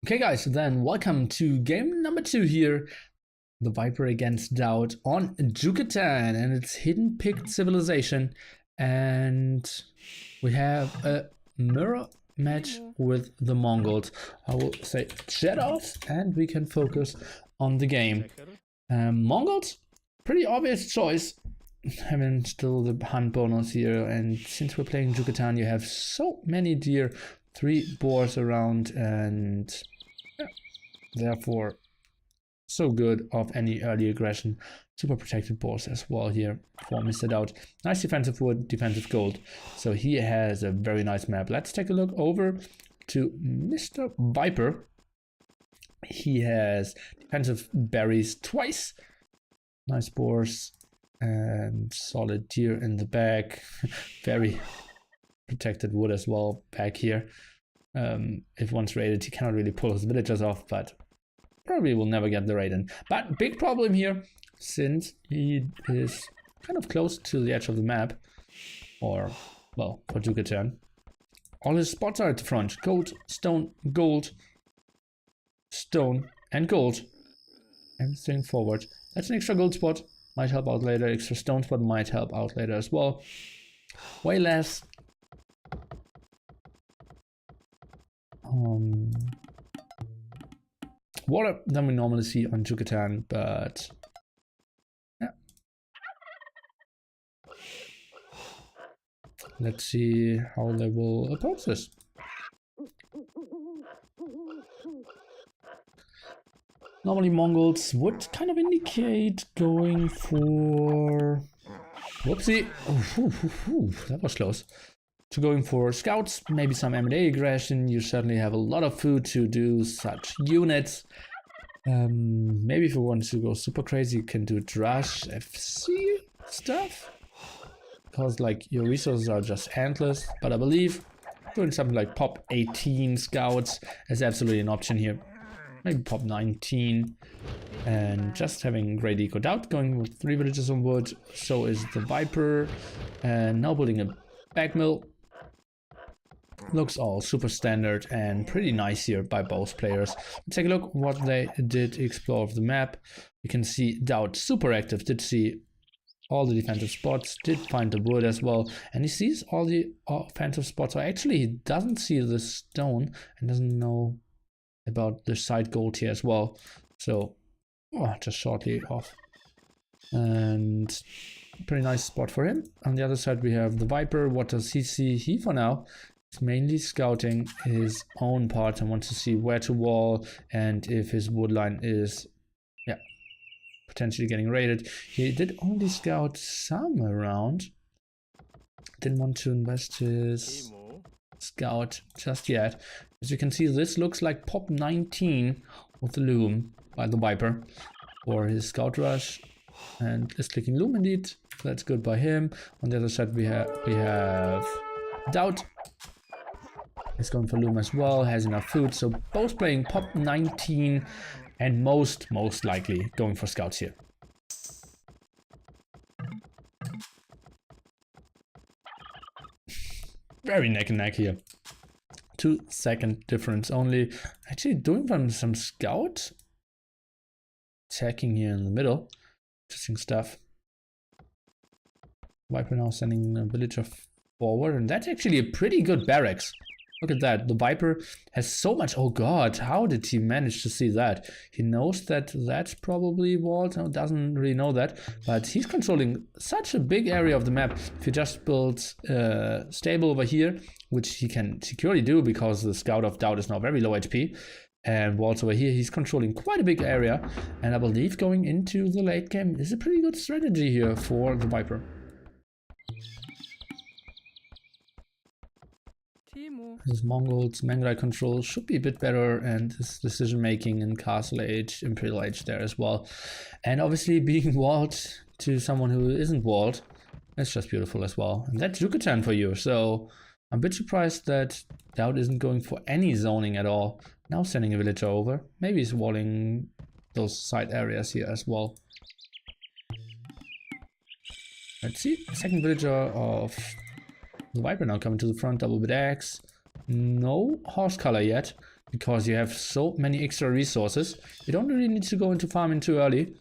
Okay guys, then welcome to game number 2 here. The Viper against DauT on Yucatan and its hidden picked civilization. And we have a mirror match with the Mongols. I will say chat off and we can focus on the game. Mongols, pretty obvious choice. Having still the hunt bonus here, and since we're playing Yucatan, you have so many deer, 3 boars around, and yeah, therefore so good of any early aggression. Super protected boars as well here for Mr. DauT. Nice defensive wood, defensive gold. So he has a very nice map. Let's take a look over to Mr. Viper. He has defensive berries twice. Nice boars. And solid deer in the back. Very protected wood as well back here. If one's raided, he cannot really pull his villagers off, but probably will never get the raid in. But big problem here, since he is kind of close to the edge of the map, or well, for Yucatan. All his spots are at the front: gold, stone, gold, stone, and gold. Everything forward. That's an extra gold spot. Might help out later. Extra stone spot might help out later as well. Way less water than we normally see on Yucatan, but yeah. Let's see how they will approach this. Normally Mongols would kind of indicate going for... Whoopsie! That was close. To going for scouts, maybe some M&A aggression. You certainly have a lot of food to do such units. Maybe if you want to go super crazy, you can do Drush FC stuff. Because like your resources are just endless. But I believe doing something like pop 18 scouts is absolutely an option here. Maybe pop 19, and just having great eco. DauT going with 3 villages on wood, so is the Viper, and now building a back mill. Looks all super standard and pretty nice here by both players. Let's take a look what they did explore of the map. You can see DauT super active, did see all the defensive spots, did find the wood as well, and he sees all the offensive spots. So actually he doesn't see the stone and doesn't know about the side gold here as well, so just shortly off, and pretty nice spot for him. On the other side we have the Viper. What does he see? He for now is mainly scouting his own part and wants to see where to wall and if his wood line is potentially getting raided. He did only scout some around, didn't want to invest his scout just yet. As you can see, this looks like pop 19 with the loom by the Viper for his scout rush, and is clicking loom indeed. That's good by him. On the other side we have DauT. He's going for loom as well, has enough food, so both playing pop 19 and most likely going for scouts here. Very neck and neck here. 2-second difference only. Actually doing some scout attacking here in the middle. Interesting stuff. Viper now sending a villager forward, and that's actually a pretty good barracks. Look at that. The Viper has so much. Oh god, how did he manage to see that? He knows that that's probably walled. No, doesn't really know that, but he's controlling such a big area of the map. If you just build stable over here, which he can securely do because the scout of DauT is now very low HP, and walls over here, he's controlling quite a big area, and I believe going into the late game is a pretty good strategy here for the Viper. His Mongols Mangrai control should be a bit better, and his decision making in Castle Age, Imperial Age there as well. And obviously being walled to someone who isn't walled, that's just beautiful as well. And that's Yucatan for you. So I'm a bit surprised that DauT isn't going for any zoning at all. Now sending a villager over. Maybe he's walling those side areas here as well. Let's see. Second villager of the Viper now coming to the front, double bit axe. No horse color yet. because you have so many extra resources. You don't really need to go into farming too early.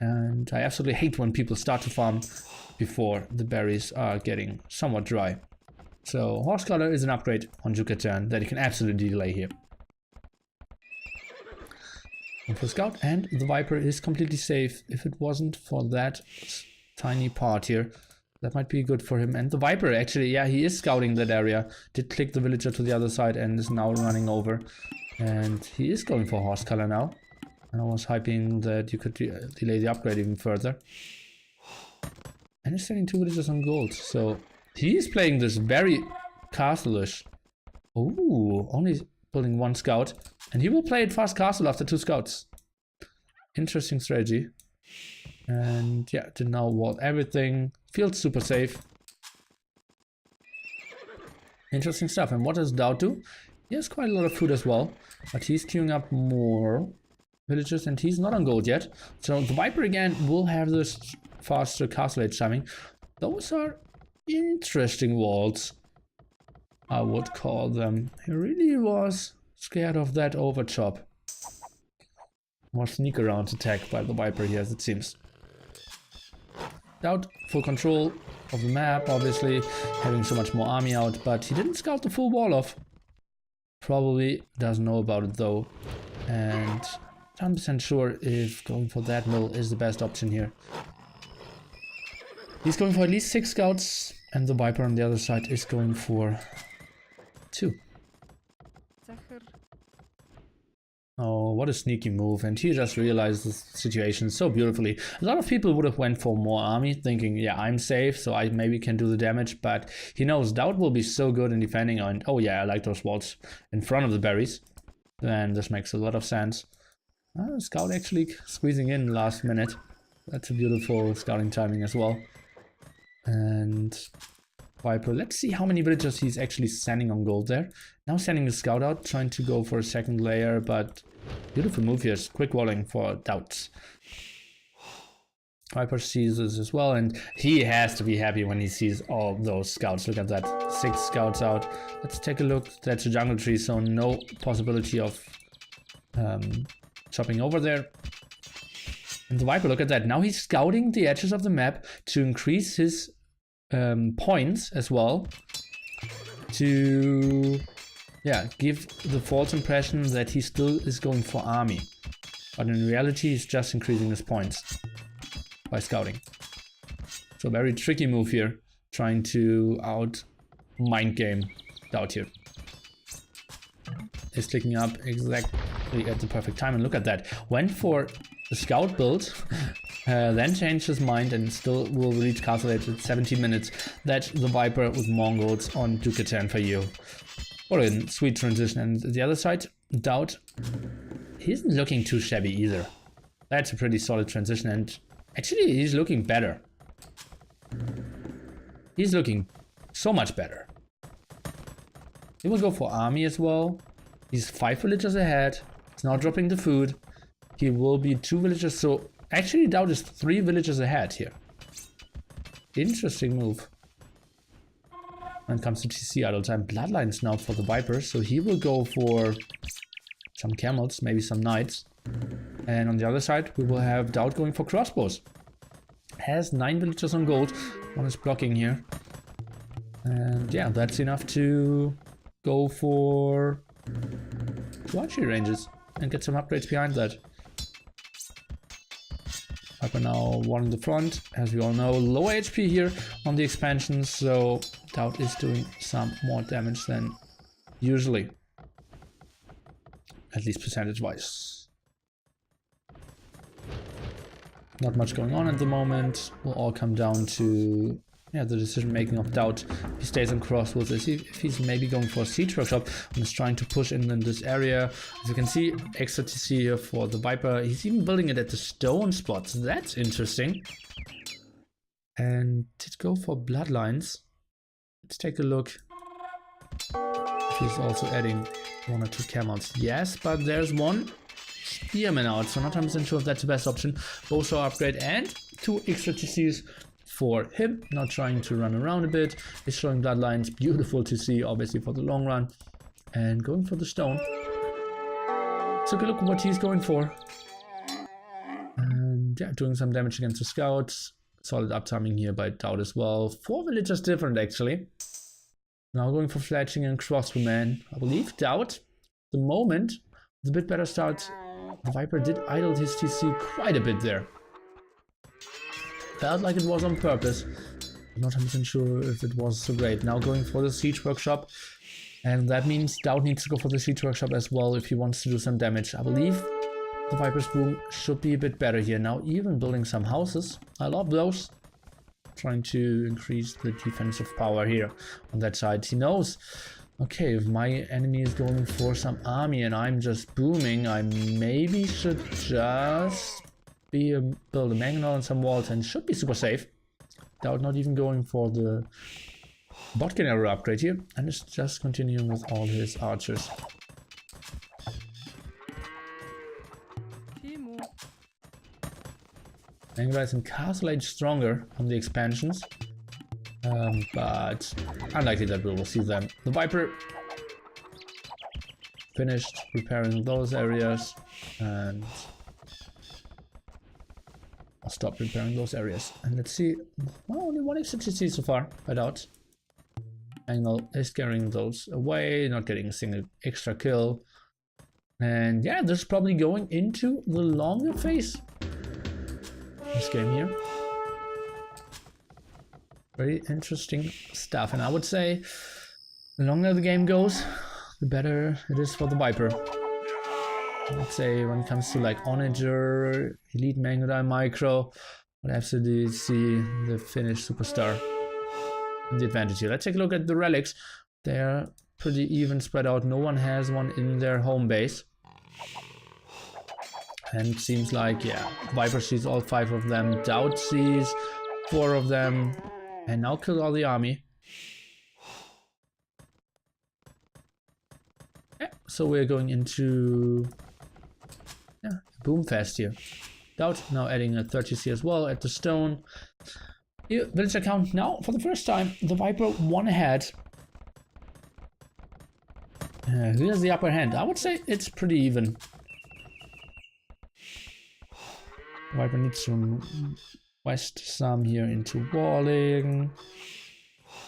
And I absolutely hate when people start to farm before the berries are getting somewhat dry. So Horse Collar is an upgrade on Yucatan that you can absolutely delay here. And for Scout, and the Viper is completely safe. If it wasn't for that tiny part here, that might be good for him. And the Viper actually, yeah, he is scouting that area. Did click the villager to the other side and is now running over. And he is going for Horse Color now. And I was hyping that you could delay the upgrade even further. And he's sending 2 villagers on gold. So he is playing this very castle-ish. Ooh, only building 1 scout. And he will play it fast castle after 2 scouts. Interesting strategy. And yeah, to now wall everything. Feels super safe. Interesting stuff. And what does DauT do? He has quite a lot of food as well. But he's queuing up more villagers and he's not on gold yet. So the Viper again will have this faster castle age timing. Those are interesting walls, I would call them. He really was scared of that overchop. More sneak around attack by the Viper here, as it seems. DauT, full control of the map, obviously, having so much more army out, but he didn't scout the full wall off. Probably doesn't know about it though. And 100% sure if going for that mill is the best option here. He's going for at least 6 scouts, and the Viper on the other side is going for 2. Oh, what a sneaky move, and he just realized the situation so beautifully. A lot of people would have went for more army, thinking, yeah, I'm safe, so I maybe can do the damage, but he knows DauT will be so good in defending, and oh yeah, I like those walls in front of the berries. Then this makes a lot of sense. Scout actually squeezing in last minute. That's a beautiful scouting timing as well. And Viper, let's see how many villagers he's actually sending on gold there. Now sending the scout out, trying to go for a second layer, but beautiful move here. Quick walling for DauT. Viper sees this as well, and he has to be happy when he sees all those scouts. Look at that, 6 scouts out. Let's take a look. That's a jungle tree, so no possibility of chopping over there. And the Viper, look at that. Now he's scouting the edges of the map to increase his points as well. To, yeah, give the false impression that he still is going for army. But in reality, he's just increasing his points by scouting. So very tricky move here. Trying to out mind game DauT here. He's clicking up exactly at the perfect time. And look at that. Went for the scout build, then changed his mind and still will reach castle age at 17 minutes. That's the Viper with Mongols on Yucatan for you. What a sweet transition. And the other side, DauT, he isn't looking too shabby either. That's a pretty solid transition, and actually he's looking better. He's looking so much better. He will go for army as well. He's 5 villagers ahead. He's now dropping the food. He will be 2 villagers, so actually DauT is 3 villagers ahead here. Interesting move. When it comes to TC idle time, bloodlines now for the Viper, so he will go for some camels, maybe some knights. And on the other side, we will have DauT going for crossbows. Has 9 villagers on gold. One is blocking here. And yeah, that's enough to go for 2 archery ranges and get some upgrades behind that. Viper now one in the front, as we all know, low HP here on the expansion, so DauT is doing some more damage than usually, at least percentage wise. Not much going on at the moment. Will all come down to the decision making of DauT. If he stays on crossbows, if he's maybe going for a siege workshop and is trying to push in this area. As you can see, extra TC here for the Viper. He's even building it at the stone spots. That's interesting. And did go for bloodlines. Let's take a look. If he's also adding 1 or 2 camels. Yes, but there's one spearman out, so not 100% sure if that's the best option. Bowsaw upgrade and 2 extra TCs for him, not trying to run around a bit. He's showing bloodlines, beautiful to see, obviously for the long run. and going for the stone. Took a look at what he's going for. And yeah, doing some damage against the scouts. Solid uptiming here by DauT as well. 4 villagers different actually. Now going for fletching and crossbowman. I believe DauT, the moment, with a bit better start. The Viper did idle his TC quite a bit there. Felt like it was on purpose. I'm not 100% sure if it was so great. Now going for the siege workshop. And that means DauT needs to go for the siege workshop as well if he wants to do some damage. I believe the Viper's boom should be a bit better here. Now even building some houses. I love those. Trying to increase the defensive power here on that side. He knows, okay, if my enemy is going for some army and I'm just booming, I maybe should just build a mangonel and some walls and should be super safe. DauT not even going for the botkin arrow upgrade here, and is just continuing with all his archers. Mangonels and Castle Age stronger on the expansions, but unlikely that we will see them. The Viper finished repairing those areas, and I'll stop repairing those areas. And let's see, well, only 1 extra TC so far, I doubt. Angle is carrying those away, not getting a single extra kill. And yeah, this is probably going into the longer phase. This game here. Very interesting stuff, and I would say the longer the game goes, the better it is for the Viper. I would say when it comes to like Onager, Elite Mangonel Micro, would absolutely see the Finnish superstar in the advantage here. Let's take a look at the relics. They're pretty even spread out. No one has one in their home base. And it seems like, yeah, Viper sees all 5 of them, DauT sees 4 of them, and now kill all the army. Yeah, so we're going into boom fest here. DauT now adding a 30C as well at the stone. Here, villager count now, for the first time, the Viper 1 ahead. Who has the upper hand? I would say it's pretty even. Viper needs to west some here into walling.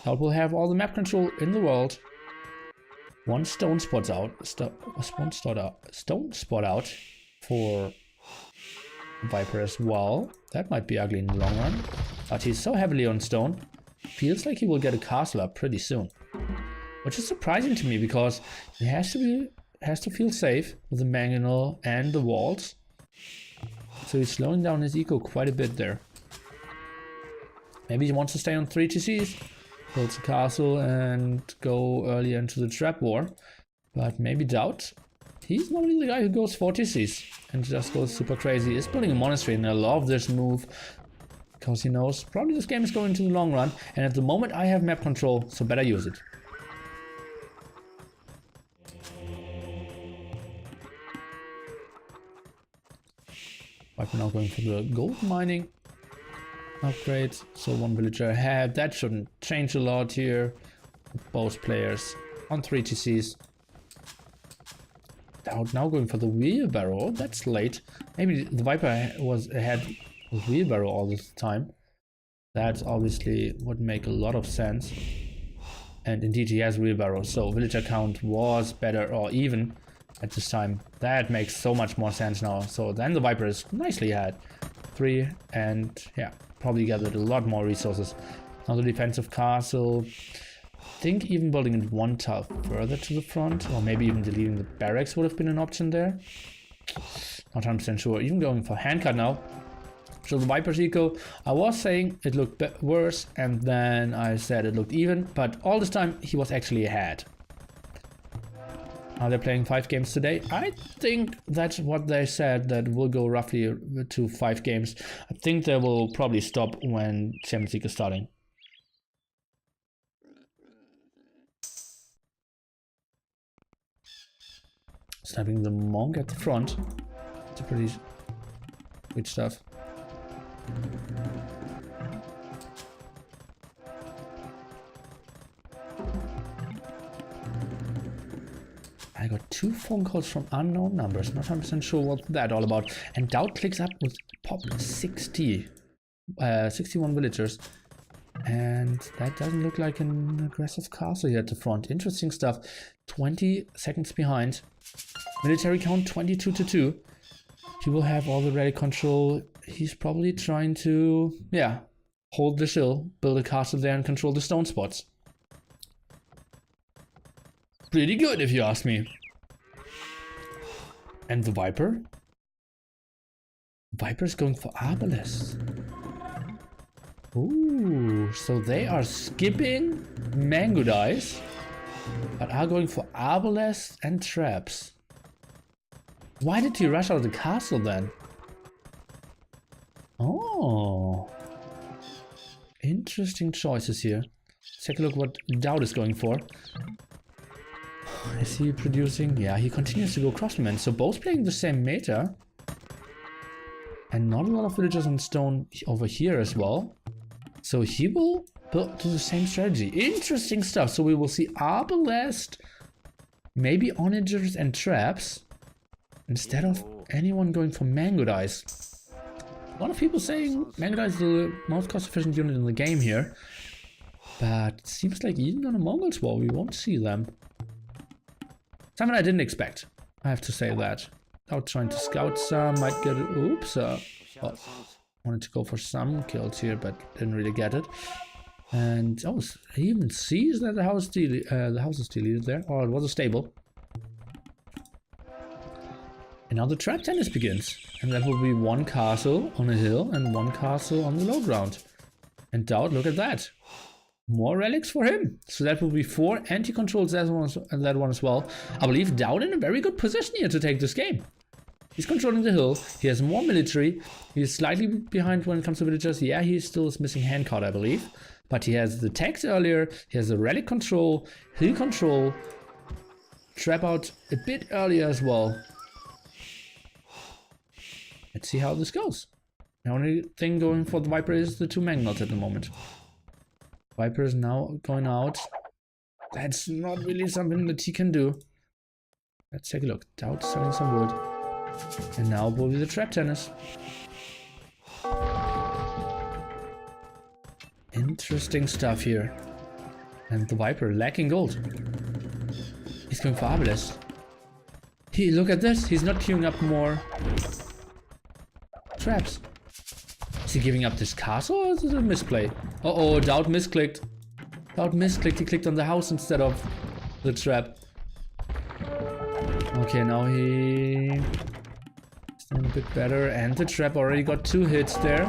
DauT will have all the map control in the world. 1 stone spot out. Stone spot out for Viper as well. That might be ugly in the long run. But he's so heavily on stone. Feels like he will get a castle up pretty soon. Which is surprising to me because he has to feel safe with the mangonel and the walls. So he's slowing down his eco quite a bit there. Maybe he wants to stay on 3 TCs, builds a castle and go earlier into the trap war. But maybe DauT. He's normally the guy who goes 4 TCs and just goes super crazy. He's building a monastery and I love this move. Because he knows probably this game is going to the long run. And at the moment I have map control, so better use it. Viper now going for the gold mining upgrade. So 1 villager ahead. That shouldn't change a lot here. Both players on 3 TCs. DauT now going for the wheelbarrow. That's late. Maybe the Viper was ahead with wheelbarrow all the time. That obviously would make a lot of sense. And indeed he has wheelbarrow. So villager count was better or even at this time. That makes so much more sense now. So then the Viper is nicely ahead. 3 and yeah, probably gathered a lot more resources. Now the defensive castle. I think even building it 1 tile further to the front, or maybe even deleting the barracks would have been an option there. Not 100% sure. Even going for handcut now. So the Viper's eco, I was saying it looked worse, and then I said it looked even, but all this time he was actually ahead. Now they're playing 5 games today. I think that's what they said, that will go roughly to 5 games. I think they will probably stop when Champions League is starting. Snapping the monk at the front. It's a pretty good stuff. I got 2 phone calls from unknown numbers. Not 100% sure what that all about. And DauT clicks up with pop 61 villagers. And that doesn't look like an aggressive castle here at the front. Interesting stuff. 20 seconds behind. Military count 22 to 2. He will have all the relic control. He's probably trying to, yeah, hold the shill, build a castle there and control the stone spots. Pretty good if you ask me. And the Viper? Viper's going for Arbalest. Ooh, so they are skipping Mango Dice, but are going for Arbalest and Traps. Why did he rush out of the castle then? Oh. Interesting choices here. Take a look what DauT is going for. Is he producing? Yeah, he continues to go crossman. So both playing the same meta. And not a lot of villagers on stone over here as well. So he will build to the same strategy. Interesting stuff. So we will see Arbalest, maybe onagers and traps, instead of anyone going for Mango Dice. A lot of people saying Mango Dice is the most cost efficient unit in the game here. But it seems like even on a Mongols war we won't see them. Something I didn't expect, I have to say that. Out trying to scout some, might get it. Oops. Wanted to go for some kills here, but didn't really get it. And oh, he even sees that the house is deleted there. Oh, it was a stable. And now the trap tennis begins. And that will be 1 castle on a hill and 1 castle on the low ground. And DauT, look at that. More relics for him. So that will be 4 anti-controls that one as well. I believe DauT in a very good position here to take this game. He's controlling the hill. He has more military. He is slightly behind when it comes to villagers. Yeah, he still is missing handcard, I believe. But he has the tax earlier. He has the relic control, hill control, trap out a bit earlier as well. Let's see how this goes. The only thing going for the Viper is the 2 Magnots at the moment. Viper is now going out. That's not really something that he can do. Let's take a look. DauT selling some wood. And now will be the trap tennis. Interesting stuff here. And the Viper lacking gold. He's going for Arbalest. Look at this. He's not queuing up more traps. Is he giving up this castle or is it a misplay? Uh-oh, DauT misclicked. DauT misclicked. He clicked on the house instead of the trap. Okay, now he's doing a bit better. And the trap already got 2 hits there.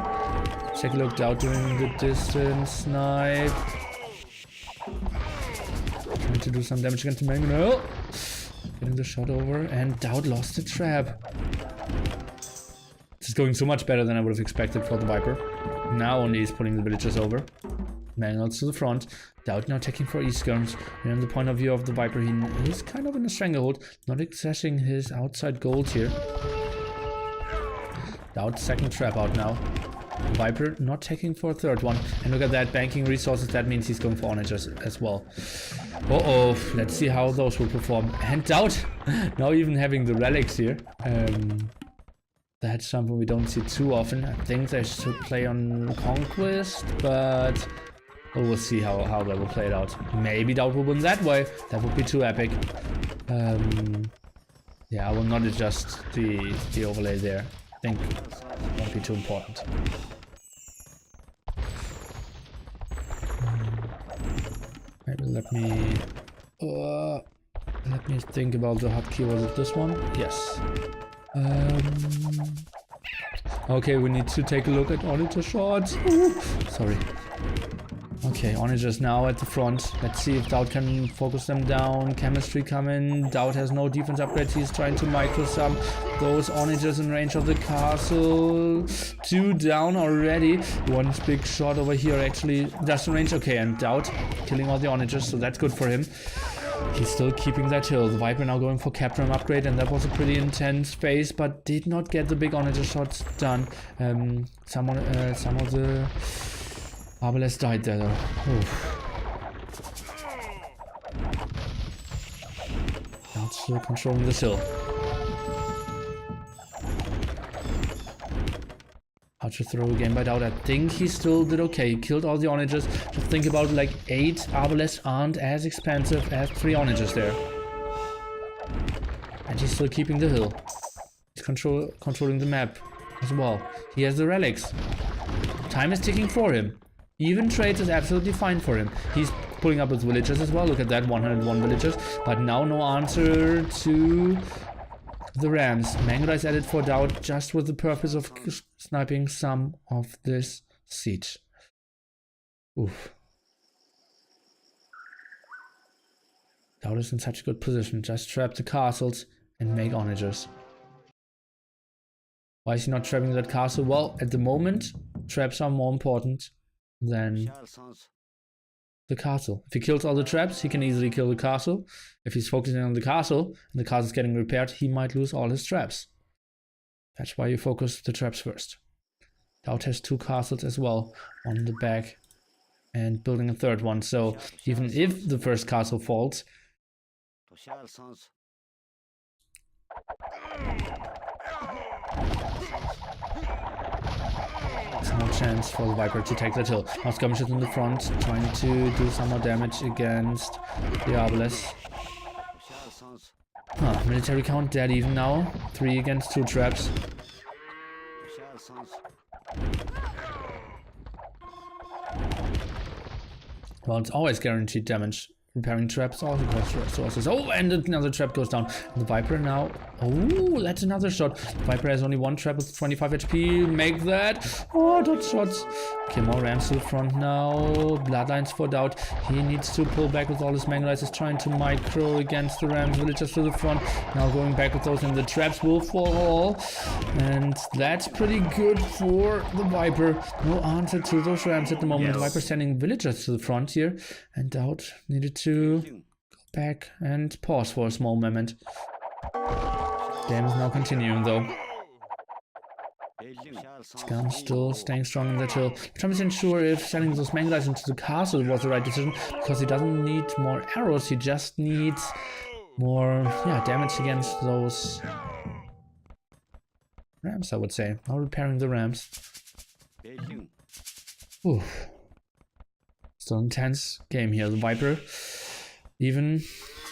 Take a look, DauT doing the distance snipe. Trying to do some damage against the Mango. No! Getting the shot over. And DauT lost the trap. This is going so much better than I would have expected for the Viper. Now only he's putting the villagers over. Magnots to the front. DauT now taking for E-skirms. And in the point of view of the Viper, he's kind of in a stranglehold. Not accessing his outside gold here. DauT second trap out now. Viper not taking for a third one. And look at that, banking resources. That means he's going for onagers as well. Uh-oh, let's see how those will perform. And DauT now even having the relics here. That's something we don't see too often. I think they should play on Conquest, but we'll see how that will play it out. Maybe DauT will win that way. That would be too epic. Yeah, I will not adjust the overlay there. I think it won't be too important. Maybe let me think about the hotkey. Was it this one? Yes. Okay, we need to take a look at onager shots. Ooh, sorry. Okay, onagers now at the front. Let's see if DauT can focus them down. Chemistry coming. DauT has no defense upgrades. He's trying to micro some those onagers in range of the castle. 2 down already. 1 big shot over here actually just in range. Okay, and DauT killing all the onagers, so that's good for him. He's still keeping that hill. The Viper now going for Captain upgrade, and that was a pretty intense phase, but did not get the big onager shots done. Some of the Arbalest died there though. Now Still controlling this hill. How to throw again by DauT. I think he still did okay. He killed all the onagers. Just think about like 8 Arbalest aren't as expensive as 3 onagers there. And he's still keeping the hill. He's controlling the map as well. He has the relics. Time is ticking for him. Even trades is absolutely fine for him. He's pulling up his villagers as well. Look at that, 101 villagers. But now no answer to the rams. Mango is added for DauT just with the purpose of sniping some of this siege. Oof. DauT is in such a good position. Just trap the castles and make onagers. Why is he not trapping that castle? Well, at the moment, traps are more important than the castle. If he kills all the traps, he can easily kill the castle. If he's focusing on the castle and the castle is getting repaired, he might lose all his traps. That's why you focus the traps first. DauT has 2 castles as well on the back and building a 3rd one. So even if the first castle falls, there's no chance for the Viper to take that hill. Now skirmishers in the front, trying to do some more damage against the Arbalest. Military count dead even now. 3 against 2 traps. Well, it's always guaranteed damage. Repairing traps also costs resources. Oh, and another trap goes down. And the Viper now. Oh, that's another shot. The Viper has only 1 trap with 25 HP. Make that. Oh, dot shots. Okay, more rams to the front now. Bloodlines for DauT. He needs to pull back with all his Mangalites. He's trying to micro against the rams. Villagers to the front. Now going back with those, and the traps will fall. And that's pretty good for the Viper. No answer to those rams at the moment. The Viper sending villagers to the front here. And DauT needed to go back and pause for a small moment. Game is now continuing though. Scum still staying strong in that hill. I'm not sure if sending those Mangalites into the castle was the right decision, because he doesn't need more arrows, he just needs more damage against those rams, I would say. Now repairing the rams. Oof. Still intense game here. The Viper, even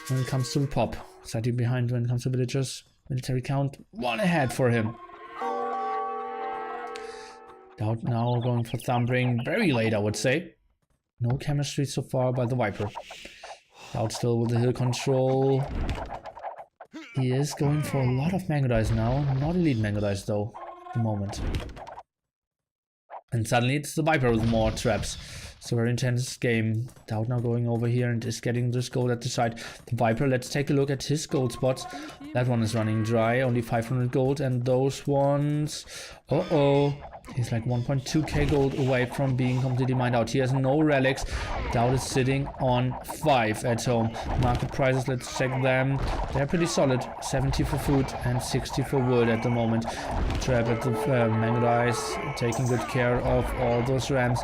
when it comes to the pop, slightly behind when it comes to villagers. Military count 1 ahead for him. DauT now going for Thumbring very late, I would say. No chemistry so far by the Viper. DauT still with the hill control. He is going for a lot of Mangodice now. Not elite Mangodice though at the moment. And suddenly it's the Viper with more traps. So very intense game. DauT now going over here and is getting this gold at the side. The Viper, let's take a look at his gold spots. That one is running dry, only 500 gold, and those ones, he's like 1.2k gold away from being completely mined out. He has no relics. DauT is sitting on 5 at home. Market prices, let's check them. They're pretty solid. 70 for food and 60 for wood at the moment. Trap at the Mangodice, taking good care of all those rams.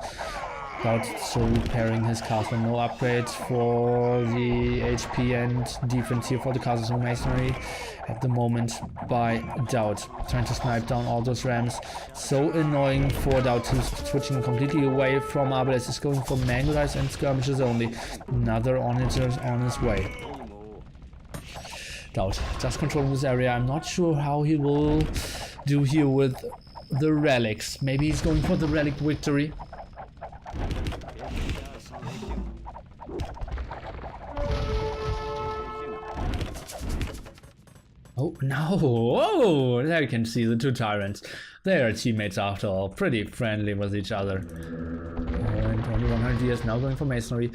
DauT still repairing his castle. No upgrades for the HP and defense here for the castle. So masonry at the moment by DauT. Trying to snipe down all those rams. So annoying for DauT, who's switching completely away from Arbalest. Is going for Mangolites and skirmishes only. Another onager on his way. DauT just controlling this area. I'm not sure how he will do here with the relics. Maybe he's going for the relic victory. Oh no! Oh, there you can see the 2 tyrants. They are teammates after all, pretty friendly with each other. And only 100 years now going for masonry.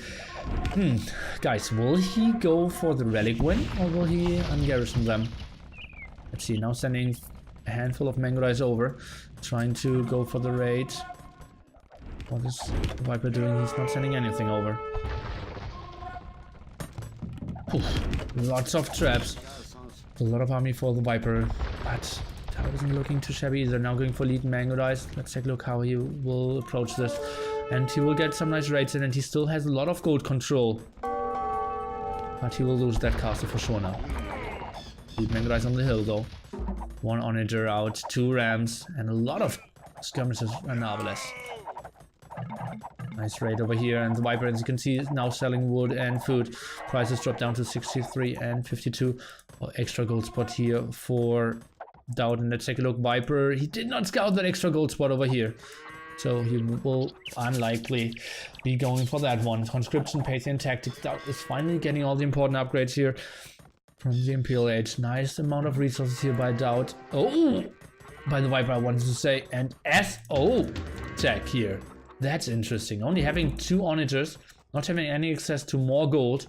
Guys, will he go for the relic win or will he ungarrison them? Let's see, now sending a handful of Mangodice over, trying to go for the raid. What is the Viper doing? He's not sending anything over. Lots of traps. A lot of army for the Viper, but DauT isn't looking too shabby either. Now going for lead Mangodice. Let's take a look how he will approach this. And he will get some nice raids in, and he still has a lot of gold control. But he will lose that castle for sure now. Elite Mangudais on the hill though. 1 onager out, 2 rams, and a lot of skirmishes and Arbalest. Nice raid over here, and the Viper, as you can see, is now selling wood and food. Prices drop down to 63 and 52. Extra gold spot here for DauT. And let's take a look. Viper, he did not scout that extra gold spot over here, so he will unlikely be going for that one. Conscription, Pathian Tactics. DauT is finally getting all the important upgrades here from the Imperial Age. Nice amount of resources here by DauT. Oh, by the Viper, I wanted to say. And SO tech here. That's interesting. Only having 2 onagers, not having any access to more gold.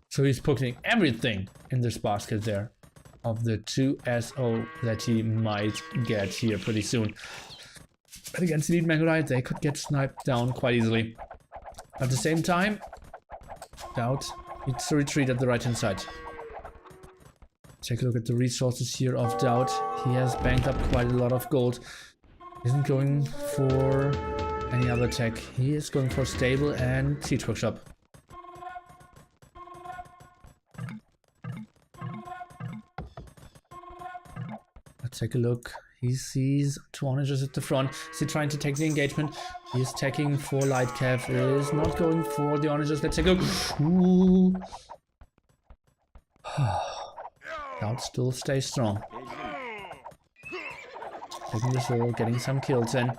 So he's putting everything in this basket there of the 2 SO that he might get here pretty soon. But against Elite Mangudai, they could get sniped down quite easily. At the same time, DauT needs to retreat at the right hand side. Take a look at the resources here of DauT. He has banked up quite a lot of gold. Isn't going for any other tech. He is going for stable and siege workshop. Let's take a look. He sees 2 onagers at the front. Is he trying to take the engagement? He is taking for light cav. Is not going for the onagers. Let's take a look. Ooh. DauT still stays strong. Taking the hill, getting some kills in.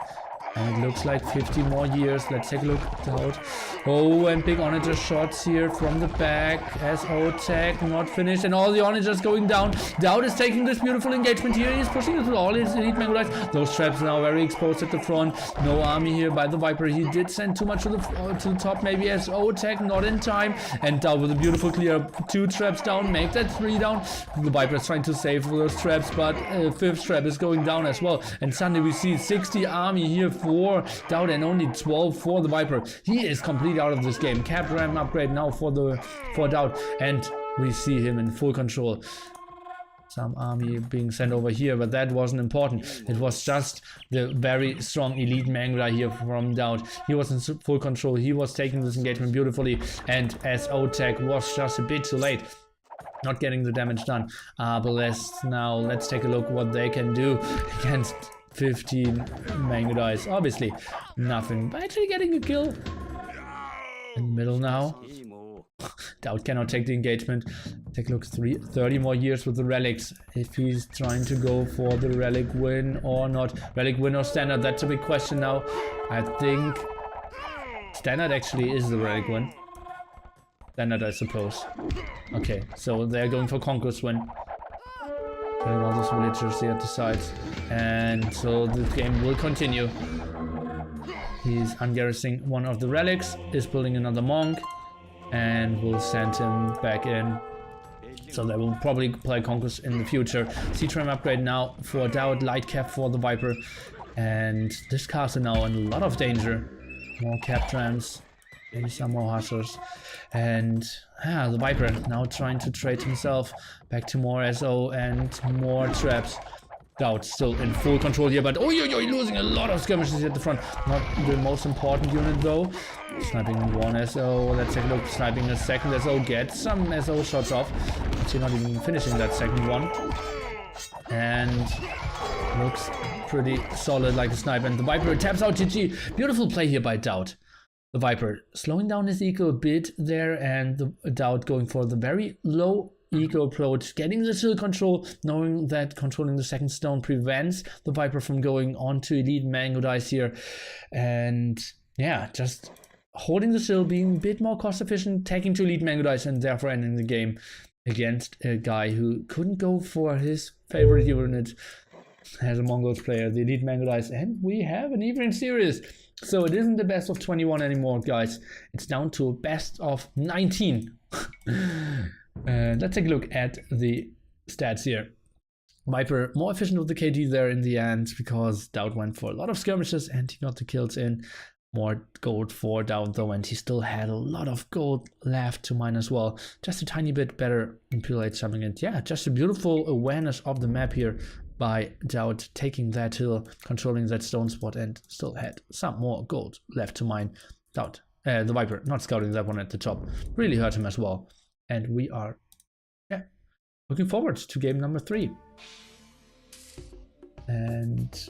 And it looks like 50 more years. Let's take a look. DauT. Oh, and big onager shots here from the back. SO tech not finished, and all the onagers going down. DauT is taking this beautiful engagement here. He's pushing it with all his Elite Mangudais. Those traps now very exposed at the front. No army here by the Viper. He did send too much to the top. Maybe SO tech not in time. And DauT with a beautiful clear. 2 traps down. Make that 3 down. The Viper is trying to save those traps, but 5th trap is going down as well. And suddenly we see 60 army here for DauT and only 12 for the Viper. He is completely out of this game. Cap ram upgrade now for DauT, and we see him in full control. Some army being sent over here, but that wasn't important. It was just the very strong Elite Mangudai here from DauT. He was in full control. He was taking this engagement beautifully, and SO tech was just a bit too late. Not getting the damage done. Arbalest now. Let's take a look what they can do against 15 Mangudais. Obviously nothing, but actually getting a kill in the middle now. DauT cannot take the engagement. Take a look. 30 more years with the relics. If he's trying to go for the relic win or not. Relic win or standard, that's a big question now. I think standard actually is the relic win. Standard, I suppose. Okay, so they're going for conquest win. Killing all those villagers here at the sides. And so the game will continue. He's ungarrisoning one of the relics, is building another monk, and will send him back in. So they will probably play conquest in the future. Siege ram upgrade now for DauT, light cap for the Viper. And this castle now in a lot of danger. More cap trams. Maybe some more hussars. And the Viper now trying to trade himself back to more SO and more traps. DauT still in full control here, but losing a lot of skirmishes at the front. Not the most important unit though. Sniping 1 SO. Let's take a look. Sniping a 2nd SO. Get some SO shots off. Actually not even finishing that 2nd one. And looks pretty solid like a sniper. And the Viper taps out GG. Beautiful play here by DauT. The Viper slowing down his eco a bit there, and the DauT going for the very low eco approach, getting the hill control, knowing that controlling the 2nd stone prevents the Viper from going on to Elite Mangudais here. And yeah, just holding the hill, being a bit more cost efficient, taking to Elite Mangudais, and therefore ending the game against a guy who couldn't go for his favorite unit as a Mongols player, the Elite Mangudais. And we have an evening series. So it isn't the best of 21 anymore, guys. It's down to a best of 19. Let's take a look at the stats here. Viper more efficient with the KD there in the end, because DauT went for a lot of skirmishes and he got the kills in. More gold for DauT though, and he still had a lot of gold left to mine as well. Just a tiny bit better Imperial Age something. And yeah, just a beautiful awareness of the map here by DauT, taking that hill, controlling that stone spot, and still had some more gold left to mine. DauT, the Viper not scouting that one at the top, really hurt him as well. And we are looking forward to game number 3. And